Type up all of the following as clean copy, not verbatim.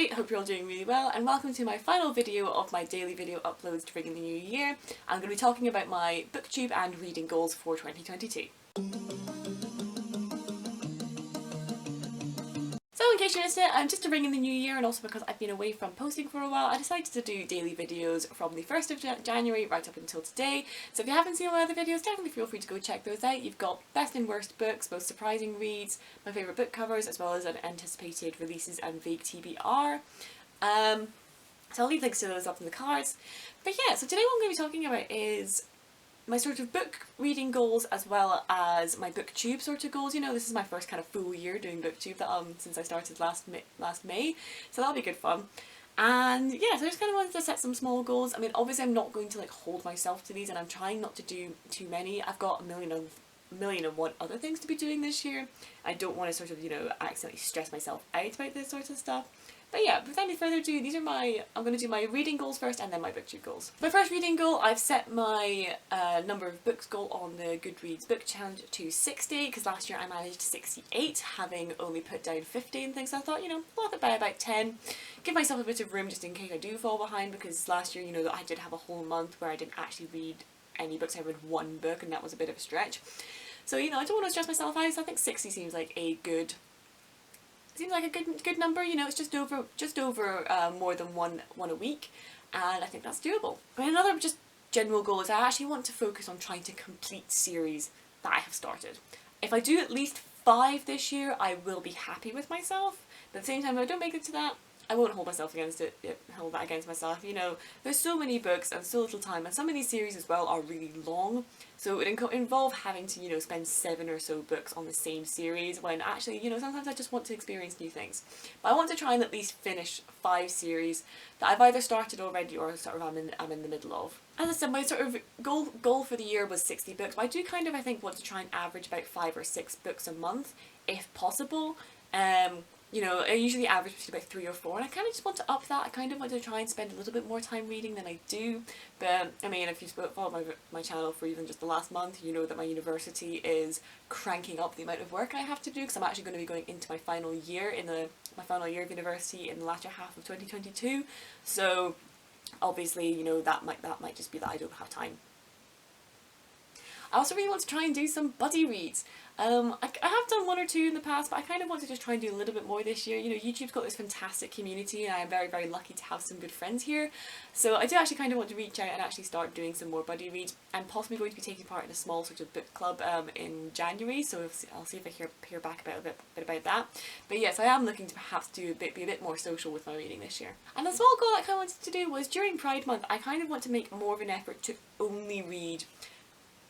everybody, hope you're all doing really well, and welcome to my final video of my daily video uploads to bring in the new year. I'm going to be talking about my booktube and reading goals for 2022. So in case you missed it, just to bring in the new year, and also because I've been away from posting for a while, I decided to do daily videos from the 1st of January right up until today. So if you haven't seen my other videos, definitely feel free to go check those out. You've got best and worst books, most surprising reads, my favourite book covers, as well as anticipated releases and vague TBR. So I'll leave links to those up in the cards. But yeah, so today what I'm going to be talking about is my sort of book reading goals, as well as my booktube sort of goals. You know, this is my first kind of full year doing booktube since I started last May, so that'll be good fun. And yeah, so I just kind of wanted to set some small goals. I mean, obviously I'm not going to like hold myself to these, and I'm trying not to do too many. I've got a million and one other things to be doing this year. I don't want to sort of, you know, accidentally stress myself out about this sort of stuff. But yeah, without any further ado, I'm going to do my reading goals first and then my booktube goals. My first reading goal, I've set my number of books goal on the Goodreads book challenge to 60, because last year I managed 68, having only put down 50 and things. So I thought, you know, lock it by about 10, give myself a bit of room just in case I do fall behind, because last year, you know, I did have a whole month where I didn't actually read any books. I read one book and that was a bit of a stretch. So, you know, I don't want to stress myself out, so I think 60 seems like a good number. You know, it's just over more than one a week, and I think that's doable. I mean, another just general goal is I actually want to focus on trying to complete series that I have started. If I do at least 5 this year, I will be happy with myself. But at the same time, if I don't make it to that, I won't hold that against myself. You know, there's so many books and so little time, and some of these series as well are really long, so it would involve having to, you know, spend 7 or so books on the same series, when actually, you know, sometimes I just want to experience new things. But I want to try and at least finish 5 series that I've either started already or sort of I'm in the middle of. As I said, my sort of goal for the year was 60 books, but I do kind of, I think, want to try and average about 5 or 6 books a month, if possible. You know, I usually average between about 3 or 4, and I kind of just want to up that. I kind of want to try and spend a little bit more time reading than I do. But I mean, if you've followed my channel for even just the last month, you know that my university is cranking up the amount of work I have to do, because I'm actually going to be going into my final year my final year of university in the latter half of 2022. So obviously, you know, that might just be that I don't have time. I also really want to try and do some buddy reads. I have done 1 or 2 in the past, but I kind of want to just try and do a little bit more this year. You know, YouTube's got this fantastic community, and I am very, very lucky to have some good friends here. So I do actually kind of want to reach out and actually start doing some more buddy reads. I'm possibly going to be taking part in a small sort of book club in January, so I'll see if I hear back about a bit about that. But yes, I am looking to perhaps be a bit more social with my reading this year. And a small goal I kind of wanted to do was, during Pride Month, I kind of want to make more of an effort to only read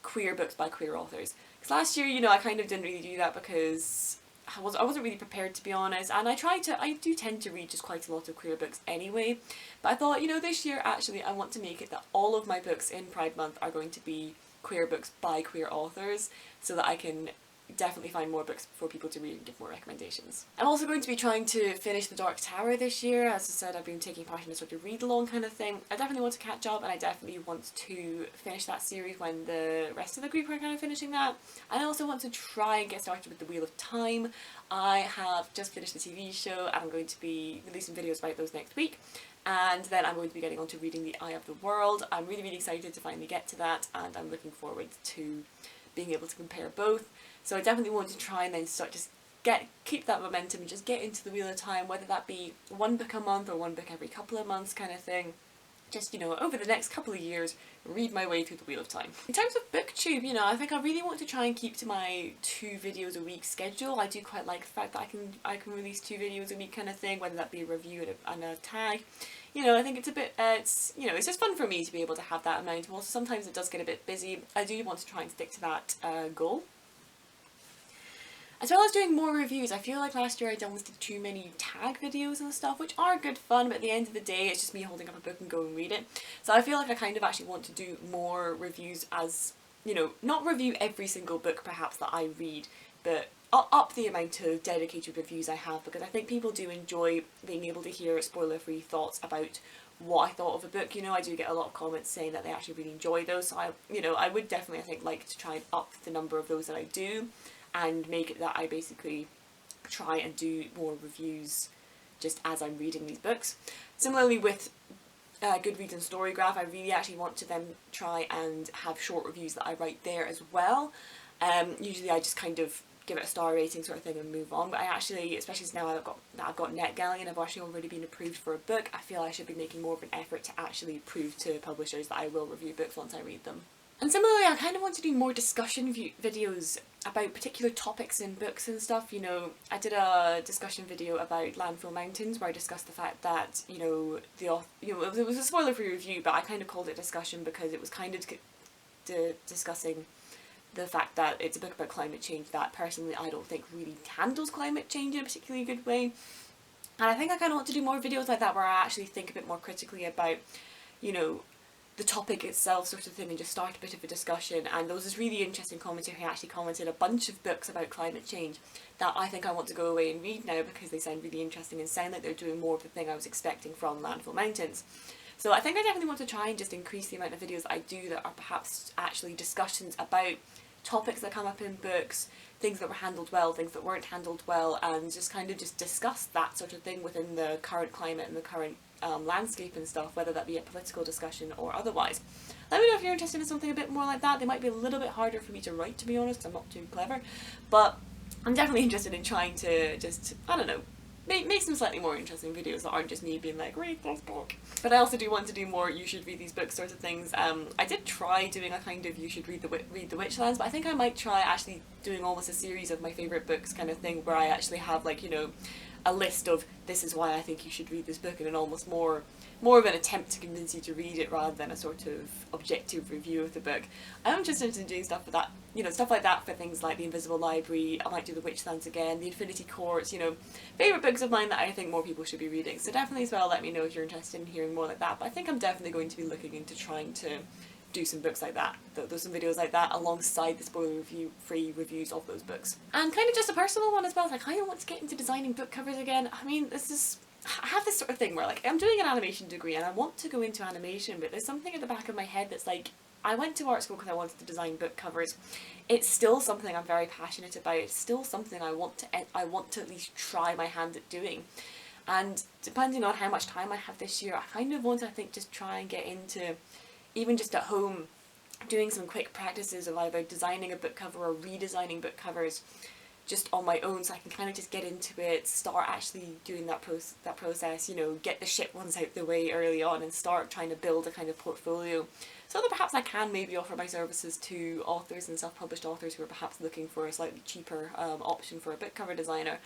queer books by queer authors. Because last year, you know, I kind of didn't really do that because I wasn't really prepared, to be honest, and I do tend to read just quite a lot of queer books anyway. But I thought, you know, this year actually I want to make it that all of my books in Pride Month are going to be queer books by queer authors, so that I can definitely find more books for people to read and give more recommendations. I'm also going to be trying to finish The Dark Tower this year. As I said, I've been taking part in a sort of read-along kind of thing. I definitely want to catch up, and I definitely want to finish that series when the rest of the group are kind of finishing that. And I also want to try and get started with The Wheel of Time. I have just finished the TV show, and I'm going to be releasing videos about those next week. And then I'm going to be getting on to reading The Eye of the World. I'm really, really excited to finally get to that, and I'm looking forward to being able to compare both. So I definitely want to try and then keep that momentum and just get into The Wheel of Time, whether that be 1 book a month or 1 book every couple of months kind of thing. Just, you know, over the next couple of years, read my way through The Wheel of Time. In terms of booktube, you know, I think I really want to try and keep to my 2 videos a week schedule. I do quite like the fact that I can release 2 videos a week kind of thing, whether that be a review and a tag. You know, I think it's a bit, you know, it's just fun for me to be able to have that amount. Also, sometimes it does get a bit busy. I do want to try and stick to that goal. As well as doing more reviews, I feel like last year I done too many tag videos and stuff, which are good fun, but at the end of the day it's just me holding up a book and go and read it. So I feel like I kind of actually want to do more reviews, as, you know, not review every single book perhaps that I read, but up the amount of dedicated reviews I have, because I think people do enjoy being able to hear spoiler-free thoughts about what I thought of a book. You know, I do get a lot of comments saying that they actually really enjoy those, so I would definitely, I think, like to try and up the number of those that I do, and make it that I basically try and do more reviews just as I'm reading these books. Similarly with Goodreads and Storygraph, I really actually want to then try and have short reviews that I write there as well. Usually I just kind of give it a star rating sort of thing and move on, but I actually, especially now I've got NetGalley and I've actually already been approved for a book, I feel I should be making more of an effort to actually prove to publishers that I will review books once I read them. And similarly, I kind of want to do more discussion videos about particular topics in books and stuff. You know, I did a discussion video about Landfill Mountains where I discussed the fact that, you know, it was a spoiler-free review, but I kind of called it discussion because it was kind of discussing the fact that it's a book about climate change that personally I don't think really handles climate change in a particularly good way. And I think I kind of want to do more videos like that where I actually think a bit more critically about, you know, the topic itself sort of thing and just start a bit of a discussion. And there was this really interesting commenter who actually commented a bunch of books about climate change that I think I want to go away and read now because they sound really interesting and sound like they're doing more of the thing I was expecting from Landfill Mountains. So I think I definitely want to try and just increase the amount of videos I do that are perhaps actually discussions about topics that come up in books, things that were handled well, things that weren't handled well, and just kind of just discuss that sort of thing within the current climate and the current landscape and stuff, whether that be a political discussion or otherwise. Let me know if you're interested in something a bit more like that. They might be a little bit harder for me to write, to be honest, because I'm not too clever, but I'm definitely interested in trying to just, I don't know, make some slightly more interesting videos that aren't just me being like, read this book. But I also do want to do more you should read these books sorts of things. I did try doing a kind of you should read the Witchlands, but I think I might try actually doing almost a series of my favourite books kind of thing where I actually have, like, you know, a list of this is why I think you should read this book, and an almost more of an attempt to convince you to read it rather than a sort of objective review of the book. I'm interested in doing stuff for that, you know, stuff like that for things like The Invisible Library. I might do The Witchlands again, The Infinity Courts, you know, favourite books of mine that I think more people should be reading. So definitely as well let me know if you're interested in hearing more like that, but I think I'm definitely going to be looking into trying to do some books like that. There's some videos like that alongside the spoiler-free reviews of those books. And kind of just a personal one as well, I kind of want to get into designing book covers again. I mean, I have this sort of thing where, like, I'm doing an animation degree and I want to go into animation, but there's something at the back of my head that's like, I went to art school because I wanted to design book covers. It's still something I'm very passionate about. It's still something I want to at least try my hand at doing. And depending on how much time I have this year, I kind of want to, I think, just try and get into, even just at home, doing some quick practices of either designing a book cover or redesigning book covers just on my own, so I can kind of just get into it, start actually doing that process, you know, get the shit ones out the way early on and start trying to build a kind of portfolio so that perhaps I can maybe offer my services to authors and self-published authors who are perhaps looking for a slightly cheaper option for a book cover designer.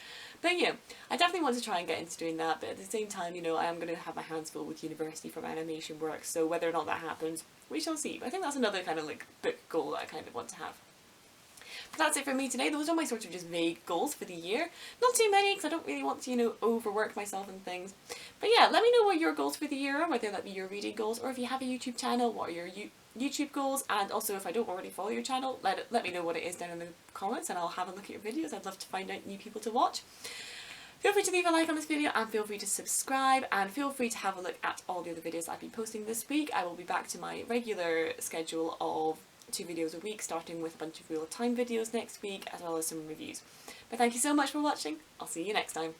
But yeah, I definitely want to try and get into doing that, but at the same time, you know, I am going to have my hands full with university for my animation work, so whether or not that happens, we shall see. But I think that's another kind of like book goal that I kind of want to have. But that's it for me today. Those are my sort of just vague goals for the year. Not too many, because I don't really want to, you know, overwork myself and things. But yeah, let me know what your goals for the year are, whether that be your reading goals, or if you have a YouTube channel, what are your YouTube goals, and also if I don't already follow your channel, let me know what it is down in the comments and I'll have a look at your videos. I'd love to find out new people to watch. Feel free to leave a like on this video and feel free to subscribe, and feel free to have a look at all the other videos I've been posting this week. I will be back to my regular schedule of 2 videos a week, starting with a bunch of Wheel of Time videos next week, as well as some reviews. But thank you so much for watching. I'll see you next time.